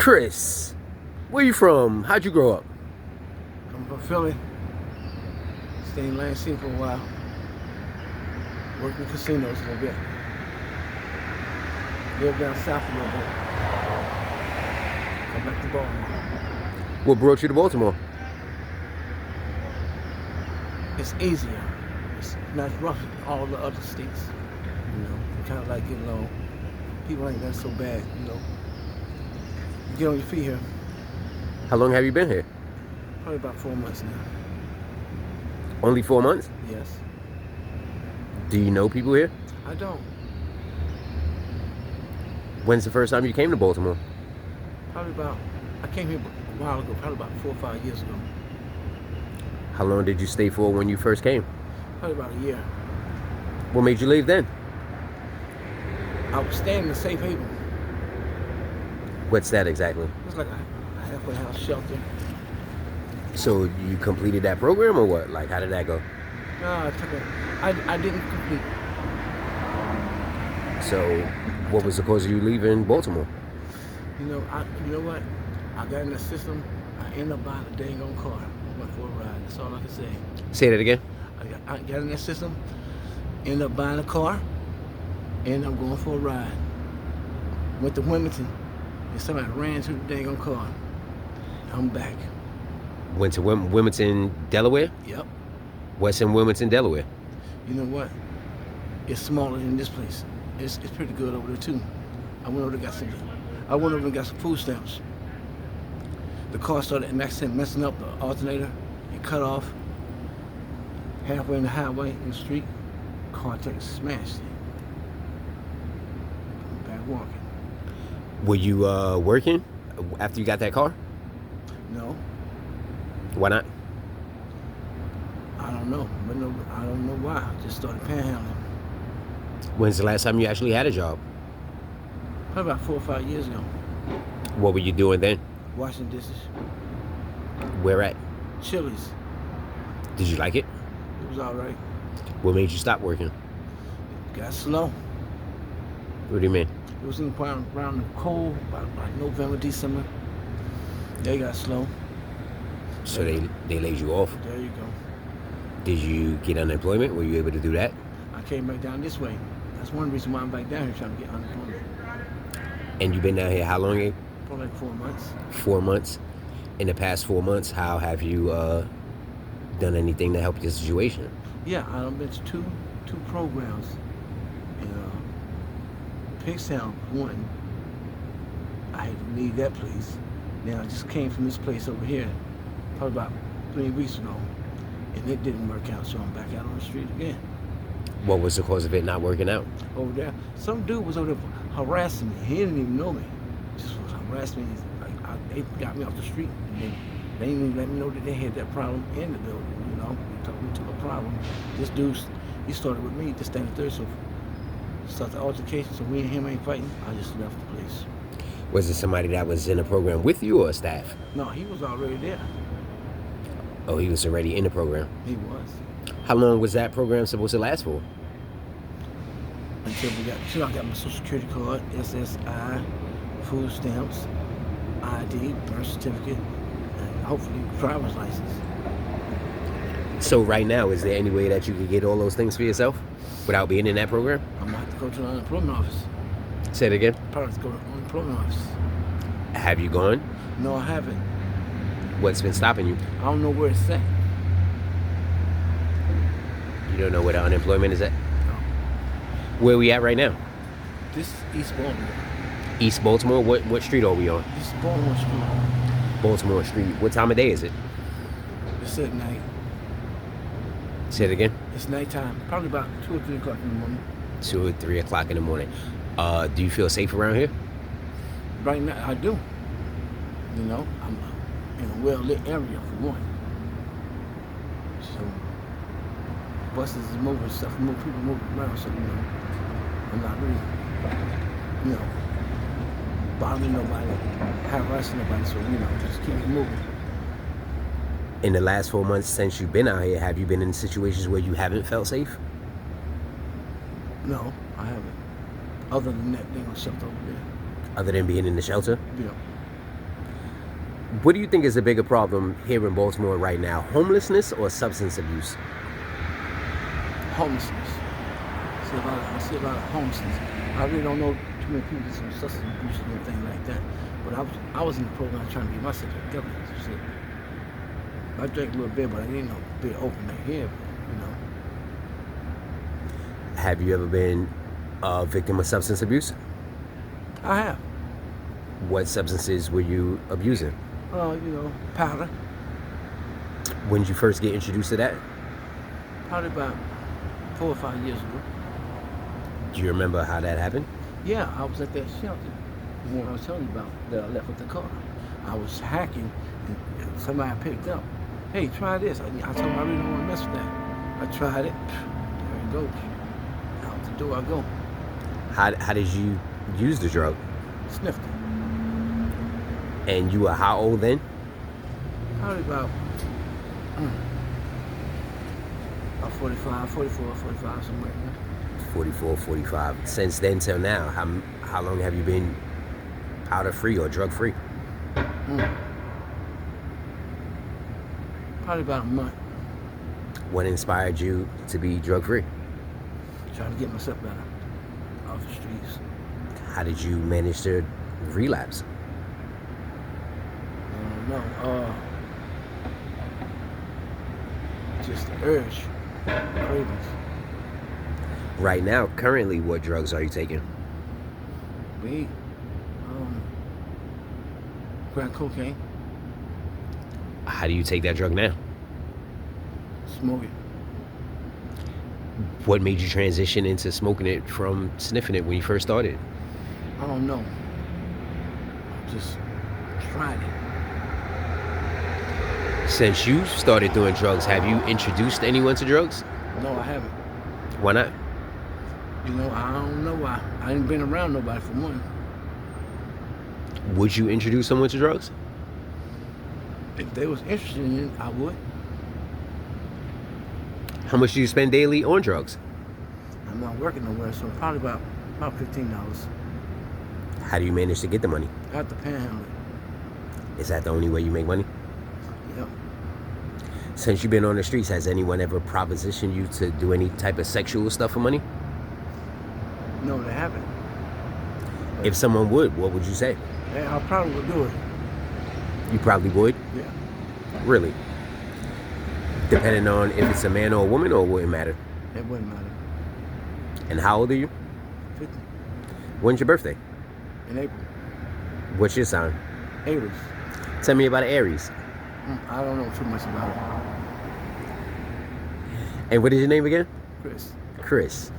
Chris, where you from? How'd you grow up? I'm from Philly. Stayed in Lansing for a while. Worked in casinos a little bit. Lived down south a little bit. Come back to Baltimore. What brought you to Baltimore? It's easier. It's not rough as all the other states. You kind of like get along. People ain't that so bad, You get on your feet here. How long have you been here? Probably about 4 months now. Only 4 months? Yes. Do you know people here? I don't. When's the first time you came to Baltimore? I came here a while ago, probably about 4 or 5 years ago. How long did you stay for when you first came? Probably about a year. What made you leave then? I was staying in a safe haven. What's that exactly? It's like a halfway house shelter. So you completed that program or what? Like, how did that go? No, I didn't complete. So what was the cause of you leaving Baltimore? You know what? I got in the system. I ended up buying a dang on car. Went for a ride. That's all I can say. Say that again. I got in that system. Ended up buying a car. Ended up going for a ride. Went to Wilmington. And somebody ran through the dang on car. I'm back. Went to Wilmington, Delaware? Yep. What's in Wilmington, Delaware? You know what? It's smaller than this place. It's pretty good over there too. I went over and got some food stamps. The car started messing up the alternator. It cut off halfway in the highway in the street. Car smashed it. I'm back walking. Were you working after you got that car? No. Why not? I don't know. But no, I don't know why. I just started panhandling. When's the last time you actually had a job? Probably about 4 or 5 years ago. What were you doing then? Washing dishes. Where at? Chili's. Did you like it? It was all right. What made you stop working? It got slow. What do you mean? It was around the cold, about November, December. They got slow. So they laid you off? There you go. Did you get unemployment? Were you able to do that? I came back down this way. That's one reason why I'm back down here trying to get unemployment. And you've been down here how long, Abe? For like 4 months. 4 months. In the past 4 months, how have you done anything to help your situation? Yeah, I've been to two programs. Pigstown, one. I had to leave that place. Now I just came from this place over here, probably about 3 weeks ago, and it didn't work out, so I'm back out on the street again. What was the cause of it not working out? Over there, some dude was over there harassing me. He didn't even know me. Just was harassing me. They got me off the street, and they didn't even let me know that they had that problem in the building. They took me to a problem. This dude, he started with me, just standing there, so started the altercation. So me and him ain't fighting. I just left the place. Was it somebody that was in the program with you or staff? No, he was already there. Oh, he was already in the program? He was. How long was that program supposed to last for? Until I got my Social Security card, SSI, food stamps, ID, birth certificate, and hopefully driver's license. So right now, is there any way that you could get all those things for yourself without being in that program? I'm gonna have to go to the unemployment office. Say it again. Probably have to go to the unemployment office. Have you gone? No, I haven't. What's been stopping you? I don't know where it's at. You don't know where the unemployment is at? No. Where are we at right now? This is East Baltimore. East Baltimore? What street are we on? This is Baltimore Street. Baltimore Street. What time of day is it? It's at night. Say it again. It's nighttime. Probably about 2 or 3 o'clock in the morning. 2 or 3 o'clock in the morning. Do you feel safe around here? Right now, I do. I'm in a well-lit area for one. So, buses is moving, people moving around, so, I'm not really, bothering nobody, harassing nobody, so, just keep it moving. In the last 4 months since you've been out here, have you been in situations where you haven't felt safe? No, I haven't. Other than that thing was shelter over there. Other than being in the shelter? Yeah. What do you think is a bigger problem here in Baltimore right now, homelessness or substance abuse? Homelessness. I see a lot of homelessness. I really don't know too many people get some substance abuse and anything like that. But I was in the program trying to get myself together. So I drank a little bit, but I didn't know bit open their head. Have you ever been a victim of substance abuse? I have. What substances were you abusing? Powder. When did you first get introduced to that? Probably about 4 or 5 years ago. Do you remember how that happened? Yeah, I was at that shelter, the one I was telling you about, that I left with the car. I was hacking, and somebody picked up. Hey, try this. I told him I really don't want to mess with that. I tried it. There it goes. Out the door I go. How did you use the drug? Sniffed it. And you were how old then? Probably about 44, 45, somewhere. 44, 45. Since then till now, how long have you been powder free or drug free? Probably about a month. What inspired you to be drug free? Trying to get myself better off the streets. How did you manage to relapse? No, just the urge, cravings. Right now, currently, what drugs are you taking? Weed, crack cocaine, How do you take that drug now? smoke it. What made you transition into smoking it from sniffing it when you first started? I don't know. I just tried it. Since you started doing drugs, have you introduced anyone to drugs? No, I haven't. Why not? I don't know why. I ain't been around nobody for one. Would you introduce someone to drugs? If they was interested in it, I would. How much do you spend daily on drugs? I'm not working nowhere, so probably about $15. How do you manage to get the money? I have to panhandle it. Is that the only way you make money? Yep. Since you've been on the streets, has anyone ever propositioned you to do any type of sexual stuff for money? No, they haven't. If someone would, what would you say? Yeah, I probably would do it. You probably would? Yeah. Really? Depending on if it's a man or a woman, or it wouldn't matter? It wouldn't matter. And how old are you? 50 When's your birthday? in April. What's your sign? Aries. Tell me about Aries. I don't know too much about it. And what is your name again? Chris. Chris.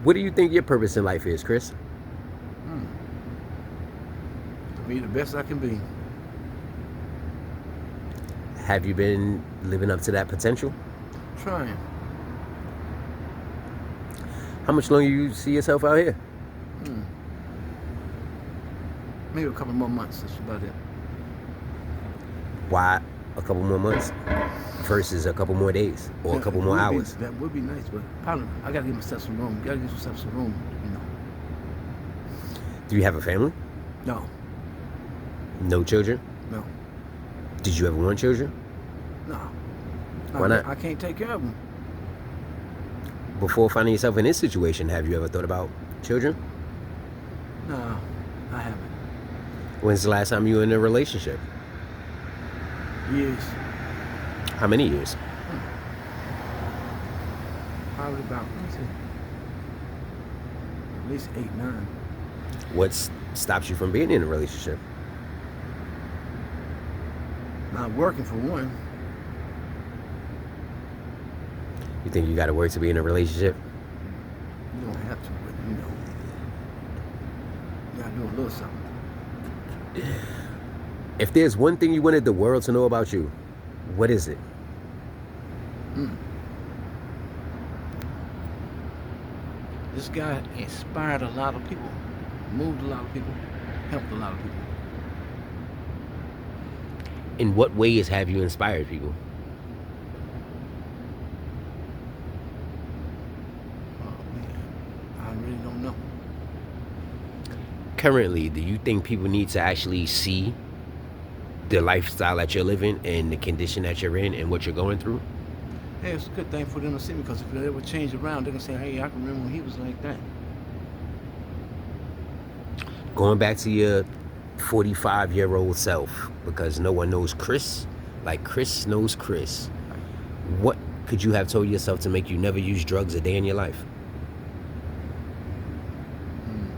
What do you think your purpose in life is, Chris? To be the best I can be. Have you been living up to that potential? Trying. How much longer you see yourself out here? Maybe a couple more months. That's about it. Why a couple more months versus a couple more days or a couple more hours? That would be nice, but probably I gotta give myself some room. Gotta give myself some room, Do you have a family? No, No children? no, Did you ever want children? no. Why not? I can't take care of them. Before finding yourself in this situation, have you ever thought about children? No, I haven't. When's the last time you were in a relationship? Years. How many years? Probably about, at least 8, 9. What stops you from being in a relationship? Not working for one. You think you got to work to be in a relationship? You don't have to, but you gotta do a little something. If there's one thing you wanted the world to know about you, what is it? This guy inspired a lot of people, moved a lot of people, helped a lot of people. In what ways have you inspired people? Oh man, I really don't know. Currently, do you think people need to actually see the lifestyle that you're living and the condition that you're in and what you're going through? Hey, it's a good thing for them to see me because if they ever change around, they're gonna say, "Hey, I can remember when he was like that." Going back to your 45-year-old self, because no one knows Chris like Chris knows Chris. What could you have told yourself to make you never use drugs a day in your life? Mm.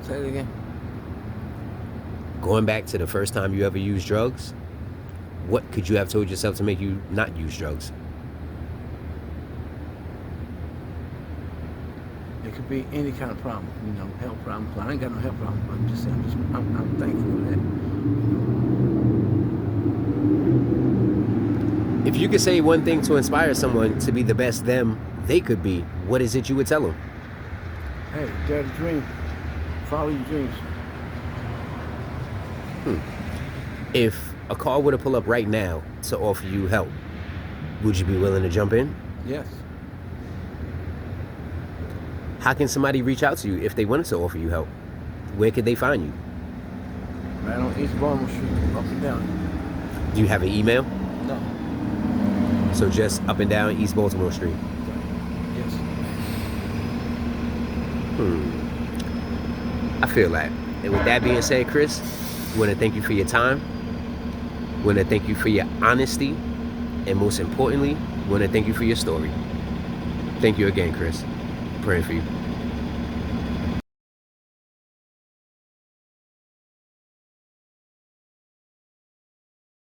Say it again. Going back to the first time you ever used drugs, what could you have told yourself to make you not use drugs? It could be any kind of problem, health problem. I ain't got no health problem, but I'm just saying, I'm thankful for that. If you could say one thing to inspire someone to be the best them they could be, what is it you would tell them? Hey, dare to dream. Follow your dreams. If a car were to pull up right now to offer you help, would you be willing to jump in? Yes. How can somebody reach out to you if they wanted to offer you help? Where could they find you? Right on East Baltimore Street, up and down. Do you have an email? No. So just up and down East Baltimore Street. Yes. I feel that. And with that being said, Chris, I want to thank you for your time. I want to thank you for your honesty. And most importantly, I want to thank you for your story. Thank you again, Chris. Praying for you.